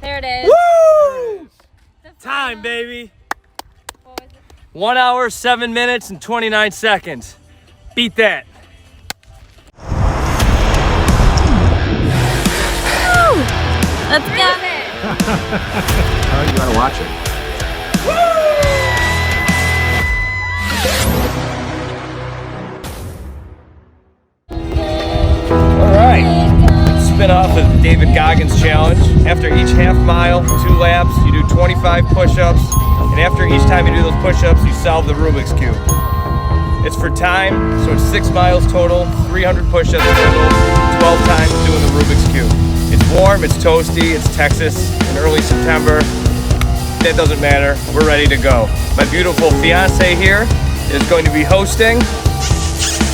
There it is. Woo! Time, baby. What was it? 1 hour, 7 minutes, and 29 seconds. Beat that. Woo! Let's go. Oh, you gotta watch it. All right. Spin off of David Goggins challenge. After each half mile, 2 laps, you do 25 push-ups. And after each time you do those push-ups, you solve the Rubik's Cube. It's for time, so it's 6 miles total, 300 push-ups total, 12 times doing the Rubik's Cube. It's warm, it's toasty, it's Texas in early September. That doesn't matter, we're ready to go. My beautiful fiance here is going to be hosting.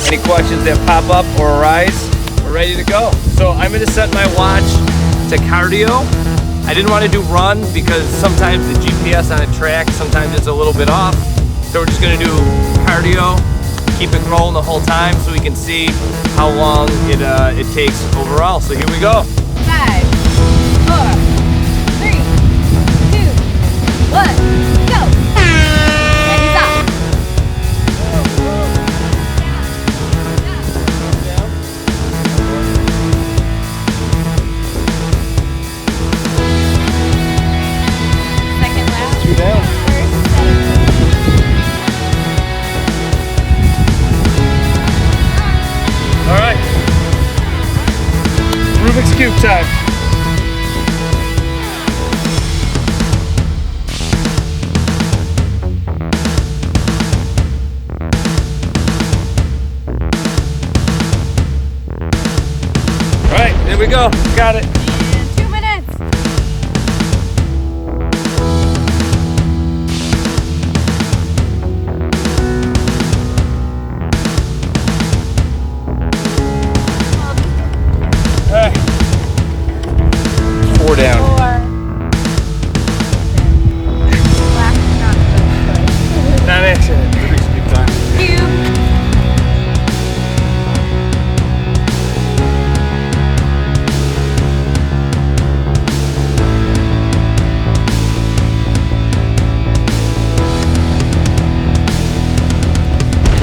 Any questions that pop up or arise, we're ready to go. So I'm gonna set my watch to cardio. I didn't want to do run because sometimes the GPS on a track, sometimes it's a little bit off. So we're just gonna do cardio, keep it rolling the whole time so we can see how long it takes overall. So here we go. 5, 4, 3, 2, 1, go. And he's off. Second lap. 2 down. All right. Rubik's Cube time. All right, there we go. Got it. And 2 minutes. All right. 4 down. 4. Last not good. Not accident. Rubik's Cube time. Cube.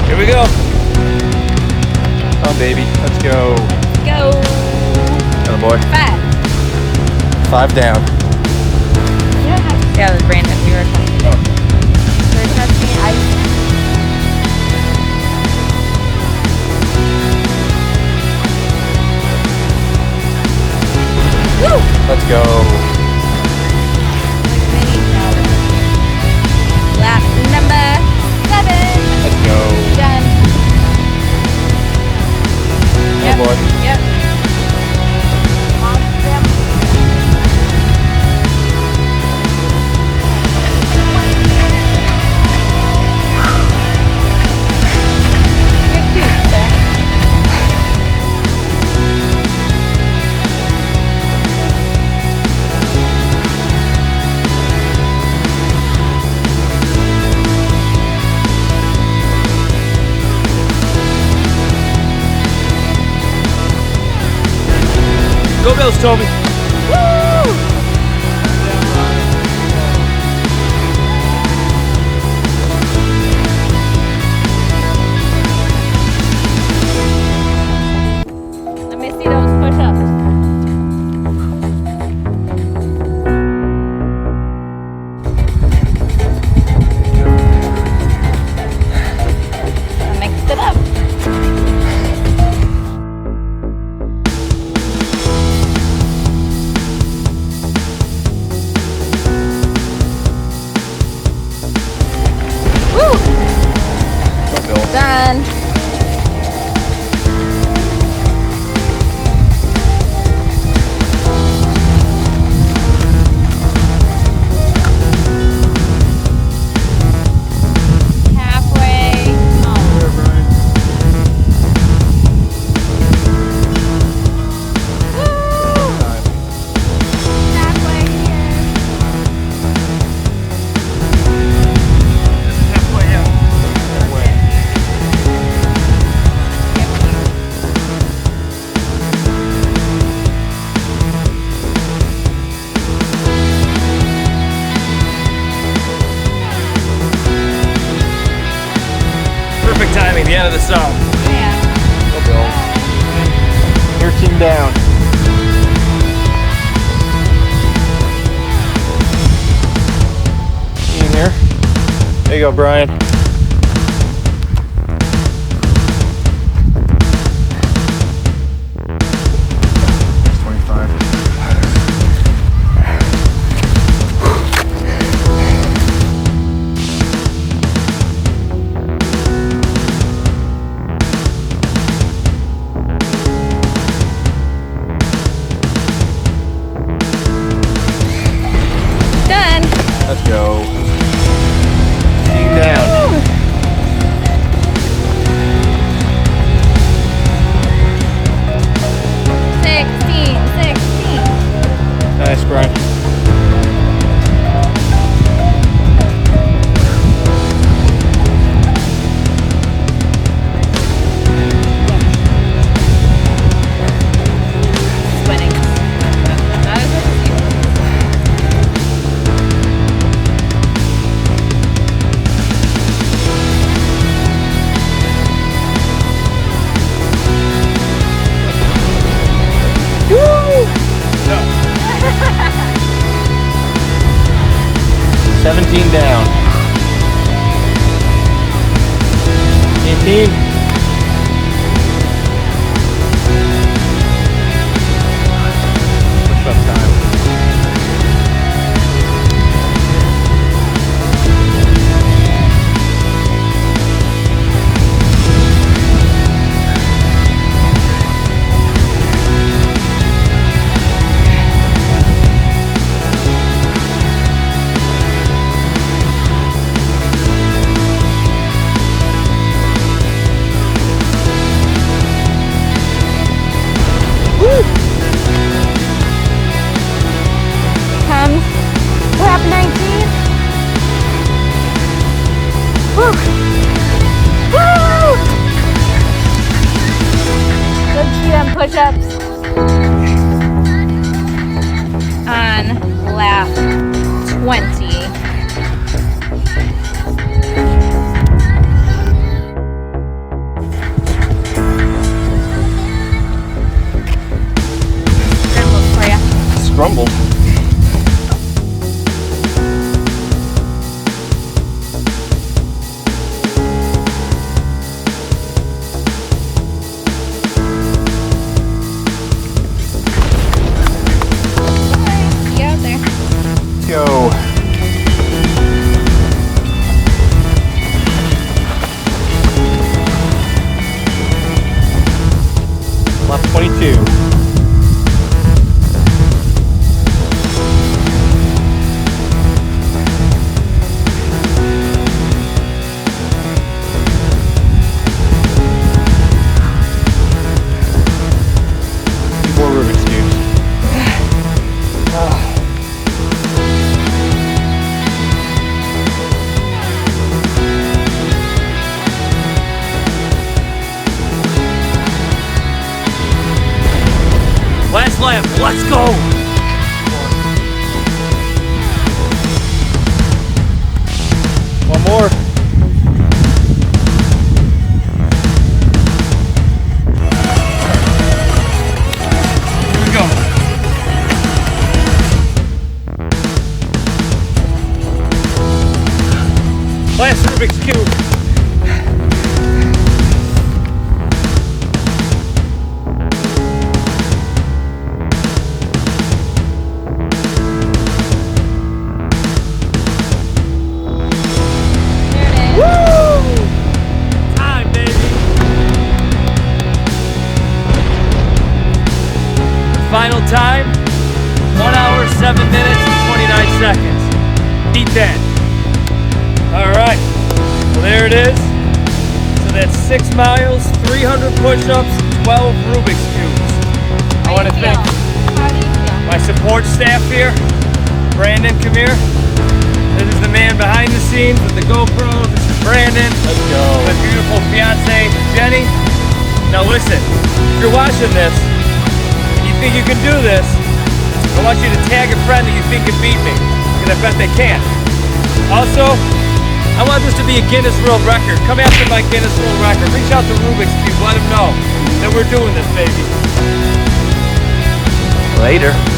Here we go. Come on, baby. Let's go. Go. Oh boy. 5. 5 down. Yeah, it was Brandon. We were talking. Oh. We were testing ice. Woo! Let's go. Lap number 7. Let's go. Done. Oh boy. Yep. Awesome. Good too, sir. Go Bills, Toby. Woo! Let me see those push-ups. I mixed it up. the end of the song. Yeah. Go Bill. Your team down. In here. There you go, Brian. Let's go. Team down. 16. Nice, Brian. Winning. That is what Woo! No. 17 down. 18. Push-up time. comes lap 19. Woo! Woo! Good GM push-ups on lap 20. Scrambled for ya. Scrumbled. See you out there. Let's go. Lap 22. More Rubik's cubes. Last lap, let's go! One more. Here we go. Last Rubik's Cube. Time, baby. Final time, 1 hour, 7 minutes, and 29 seconds. Beat that. All right, well there it is. So that's 6 miles, 300 push-ups, 12 Rubik's Cubes. I want to thank How do you feel? my support staff here. Brandon, come here. This is the man behind the scenes with the GoPro. This is Brandon. Let's go. My beautiful fiance, Jenny. Now listen, if you're watching this, and you think you can do this, I want you to tag a friend that you think can beat me, because I bet they can. Also, I want this to be a Guinness World Record. Come after my Guinness World Record. Reach out to Rubik's Cube. Let them know that we're doing this, baby. Later.